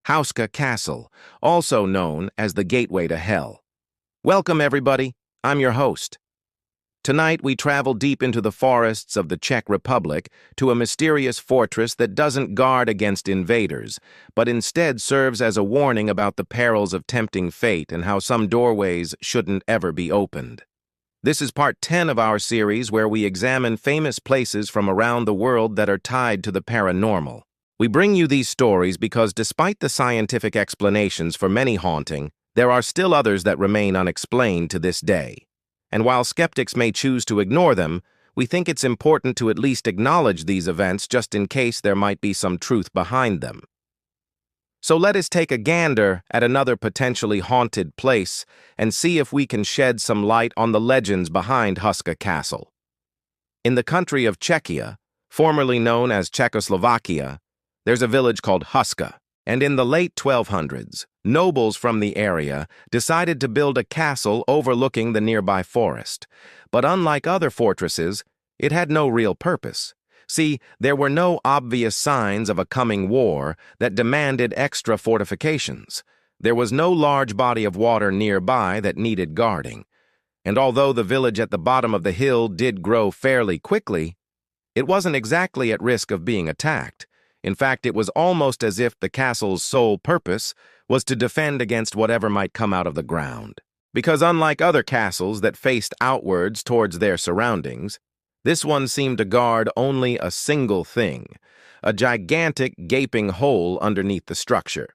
Hauska Castle, also known as the Gateway to Hell. Welcome, everybody. I'm your host. Tonight, we travel deep into the forests of the Czech Republic to a mysterious fortress that doesn't guard against invaders, but instead serves as a warning about the perils of tempting fate and how some doorways shouldn't ever be opened. This is part 10 of our series where we examine famous places from around the world that are tied to the paranormal. We bring you these stories because despite the scientific explanations for many haunting, there are still others that remain unexplained to this day. And while skeptics may choose to ignore them, we think it's important to at least acknowledge these events just in case there might be some truth behind them. So let us take a gander at another potentially haunted place and see if we can shed some light on the legends behind Hauska Castle. In the country of Czechia, formerly known as Czechoslovakia, there's a village called Hauska, and in the late 1200s, nobles from the area decided to build a castle overlooking the nearby forest. But unlike other fortresses, it had no real purpose. See, there were no obvious signs of a coming war that demanded extra fortifications. There was no large body of water nearby that needed guarding. And although the village at the bottom of the hill did grow fairly quickly, it wasn't exactly at risk of being attacked. In fact, it was almost as if the castle's sole purpose was to defend against whatever might come out of the ground. Because unlike other castles that faced outwards towards their surroundings, this one seemed to guard only a single thing, a gigantic gaping hole underneath the structure.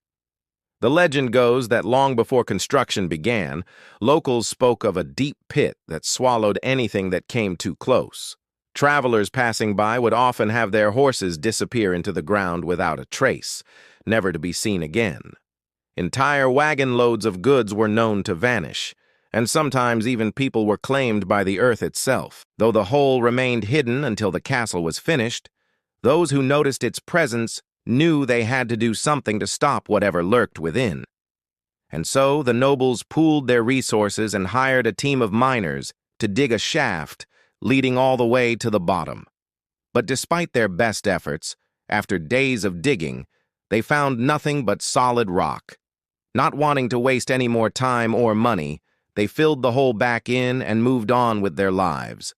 The legend goes that long before construction began, locals spoke of a deep pit that swallowed anything that came too close. Travelers passing by would often have their horses disappear into the ground without a trace, never to be seen again. Entire wagon loads of goods were known to vanish, and sometimes even people were claimed by the earth itself. Though the hole remained hidden until the castle was finished, those who noticed its presence knew they had to do something to stop whatever lurked within. And so the nobles pooled their resources and hired a team of miners to dig a shaft leading all the way to the bottom. But despite their best efforts, after days of digging, they found nothing but solid rock. Not wanting to waste any more time or money, they filled the hole back in and moved on with their lives.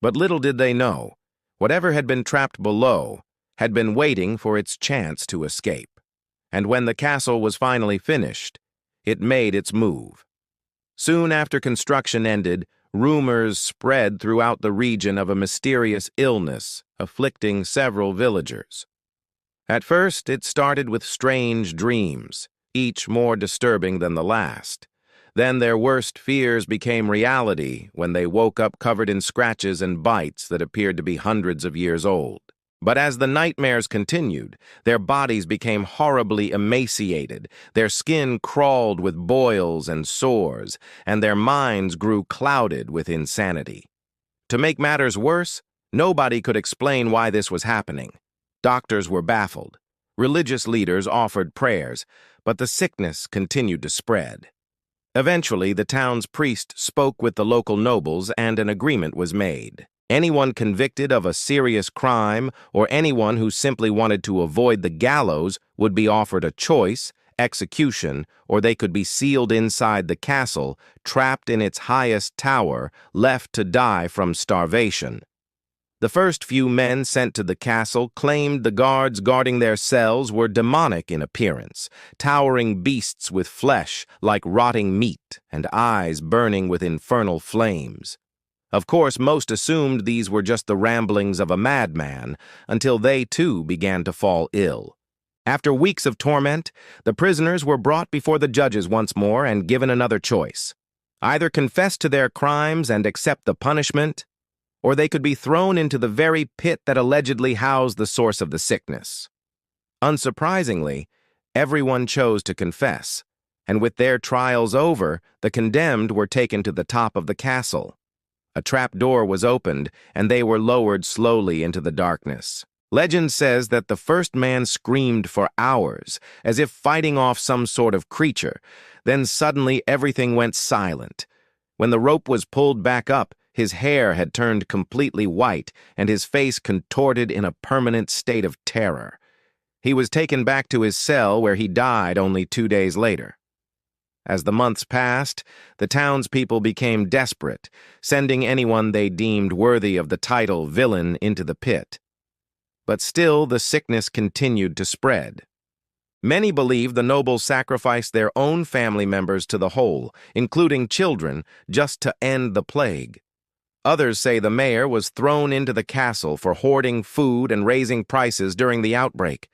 But little did they know, whatever had been trapped below had been waiting for its chance to escape. And when the castle was finally finished, it made its move. Soon after construction ended, rumors spread throughout the region of a mysterious illness afflicting several villagers. At first, it started with strange dreams, each more disturbing than the last. Then their worst fears became reality when they woke up covered in scratches and bites that appeared to be hundreds of years old. But as the nightmares continued, their bodies became horribly emaciated, their skin crawled with boils and sores, and their minds grew clouded with insanity. To make matters worse, nobody could explain why this was happening. Doctors were baffled. Religious leaders offered prayers, but the sickness continued to spread. Eventually, the town's priest spoke with the local nobles and an agreement was made. Anyone convicted of a serious crime or anyone who simply wanted to avoid the gallows would be offered a choice, execution, or they could be sealed inside the castle, trapped in its highest tower, left to die from starvation. The first few men sent to the castle claimed the guards guarding their cells were demonic in appearance, towering beasts with flesh like rotting meat and eyes burning with infernal flames. Of course, most assumed these were just the ramblings of a madman, until they too began to fall ill. After weeks of torment, the prisoners were brought before the judges once more and given another choice. Either confess to their crimes and accept the punishment, or they could be thrown into the very pit that allegedly housed the source of the sickness. Unsurprisingly, everyone chose to confess, and with their trials over, the condemned were taken to the top of the castle. A trap door was opened, and they were lowered slowly into the darkness. Legend says that the first man screamed for hours, as if fighting off some sort of creature. Then suddenly everything went silent. When the rope was pulled back up, his hair had turned completely white, and his face contorted in a permanent state of terror. He was taken back to his cell where he died only 2 days later. As the months passed, the townspeople became desperate, sending anyone they deemed worthy of the title villain into the pit. But still, the sickness continued to spread. Many believe the nobles sacrificed their own family members to the hole, including children, just to end the plague. Others say the mayor was thrown into the castle for hoarding food and raising prices during the outbreak.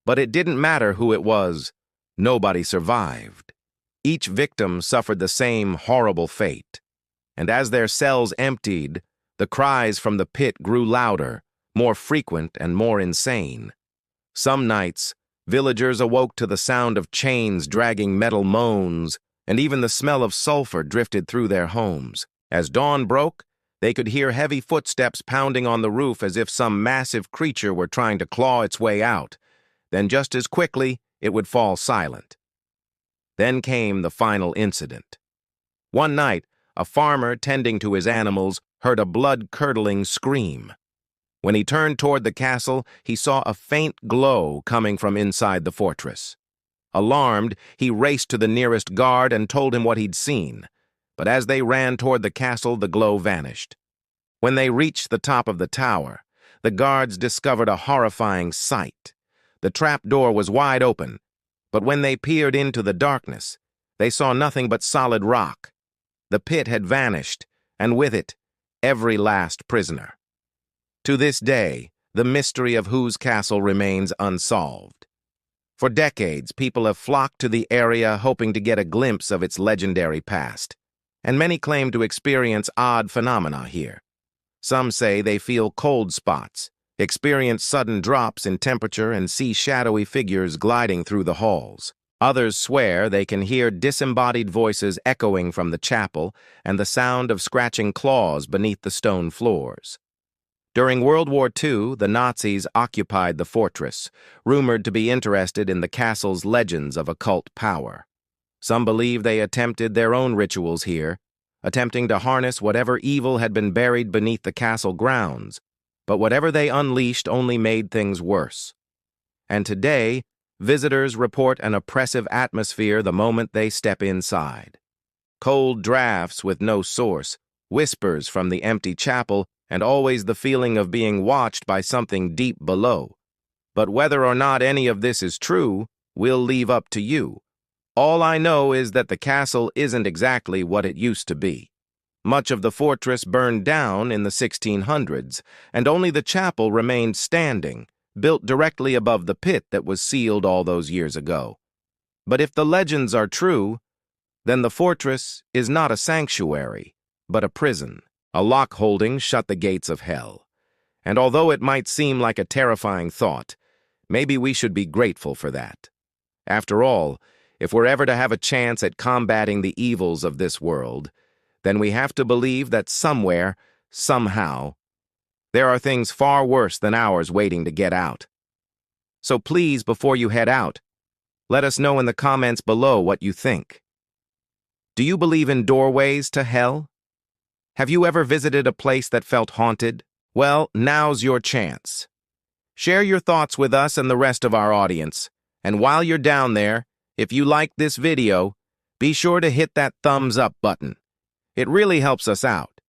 But it didn't matter who it was. Nobody survived. Each victim suffered the same horrible fate. And as their cells emptied, the cries from the pit grew louder, more frequent and more insane. Some nights, villagers awoke to the sound of chains dragging metal moans, and even the smell of sulfur drifted through their homes. As dawn broke, they could hear heavy footsteps pounding on the roof as if some massive creature were trying to claw its way out. Then just as quickly, it would fall silent. Then came the final incident. One night, a farmer tending to his animals heard a blood-curdling scream. When he turned toward the castle, he saw a faint glow coming from inside the fortress. Alarmed, he raced to the nearest guard and told him what he'd seen. But as they ran toward the castle, the glow vanished. When they reached the top of the tower, the guards discovered a horrifying sight. The trap door was wide open, but when they peered into the darkness, they saw nothing but solid rock. The pit had vanished, and with it, every last prisoner. To this day, the mystery of whose castle remains unsolved. For decades, people have flocked to the area hoping to get a glimpse of its legendary past, and many claim to experience odd phenomena here. Some say they feel cold spots, experience sudden drops in temperature, and see shadowy figures gliding through the halls. Others swear they can hear disembodied voices echoing from the chapel and the sound of scratching claws beneath the stone floors. During World War II, the Nazis occupied the fortress, rumored to be interested in the castle's legends of occult power. Some believe they attempted their own rituals here, attempting to harness whatever evil had been buried beneath the castle grounds, but whatever they unleashed only made things worse. And today, visitors report an oppressive atmosphere the moment they step inside. Cold drafts with no source, whispers from the empty chapel, and always the feeling of being watched by something deep below. But whether or not any of this is true, we'll leave up to you. All I know is that the castle isn't exactly what it used to be. Much of the fortress burned down in the 1600s, and only the chapel remained standing, built directly above the pit that was sealed all those years ago. But if the legends are true, then the fortress is not a sanctuary, but a prison. A lock holding shut the gates of hell. And although it might seem like a terrifying thought, maybe we should be grateful for that. After all, if we're ever to have a chance at combating the evils of this world, then we have to believe that somewhere, somehow, there are things far worse than ours waiting to get out. So please, before you head out, let us know in the comments below what you think. Do you believe in doorways to hell? Have you ever visited a place that felt haunted? Well, now's your chance. Share your thoughts with us and the rest of our audience. And while you're down there, if you liked this video, be sure to hit that thumbs up button. It really helps us out.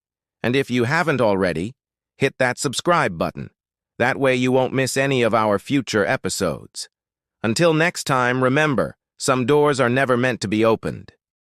And if you haven't already, hit that subscribe button. That way you won't miss any of our future episodes. Until next time, remember, some doors are never meant to be opened.